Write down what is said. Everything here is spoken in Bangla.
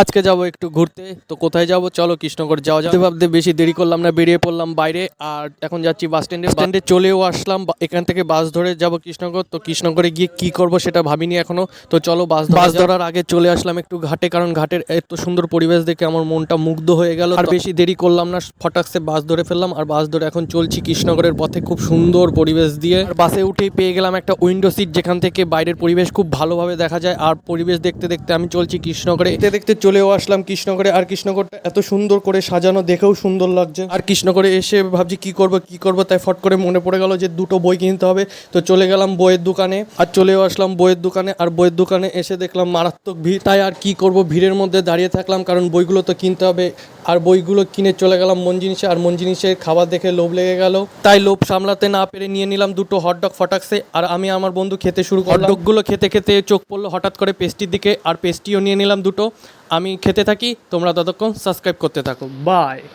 আজকে যাব একটু ঘুরতে। তো কোথায় যাব, চলো কৃষ্ণনগর যাওয়া যাবে। ভাবতে বেশি দেরি করলাম না, বেরিয়ে পড়লাম বাইরে। আর এখন যাচ্ছি বাস স্ট্যান্ডে চলেও আসলাম। এখান থেকে বাস ধরে যাব কৃষ্ণনগর। তো কৃষ্ণনগরে গিয়ে কি করব সেটা ভাবিনি এখনো। তো চলো বাস ধরার আগে চলে আসলাম একটু ঘাটে, কারণ ঘাটের এত সুন্দর পরিবেশ দেখে আমার মনটা মুগ্ধ হয়ে গেল। আর বেশি দেরি করলাম না, ফটাকসে বাস ধরে ফেললাম। আর বাস ধরে এখন চলছি কৃষ্ণনগরের পথে, খুব সুন্দর পরিবেশ দিয়ে। আর বাসে উঠেই পেয়ে গেলাম একটা উইন্ডো সিট, যেখান থেকে বাইরের পরিবেশ খুব ভালোভাবে দেখা যায়। আর পরিবেশ দেখতে দেখতে আমি চলছি কৃষ্ণনগরে। দেখতে দেখতে চলেও আসলাম কৃষ্ণনগরে। আর কৃষ্ণনগরটা এত সুন্দর করে সাজানো, দেখেও সুন্দর লাগছে। আর কৃষ্ণনগরে এসে ভাবছি কি করব, তাই ফট করে মনে পড়ে গেল যে দুটো বই কিনতে হবে। তো চলে গেলাম বইয়ের দোকানে, আর চলেও আসলাম বইয়ের দোকানে। আর বইয়ের দোকানে এসে দেখলাম মারাত্মক ভিড়, তাই আর কি করব, ভিড়ের মধ্যে দাঁড়িয়ে থাকলাম, কারণ বইগুলো তো কিনতে হবে। আর বইগুলো কিনে চলে গেলাম মন জিনিসে। আর মন জিনিসের খাবার দেখে লোভ লেগে গেল, তাই লোভ সামলাতে না পেরে নিয়ে নিলাম দুটো হটডগ ফটাকসে। আর আমি আমার বন্ধু খেতে শুরু করলাম। হটডগগুলো খেতে খেতে চোখ পড়লো হঠাৎ করে পেস্টির দিকে, আর পেস্টিও নিয়ে নিলাম দুটো। আমি খেতে থাকি, তোমরা ততক্ষণ সাবস্ক্রাইব করতে থাকো। বাই।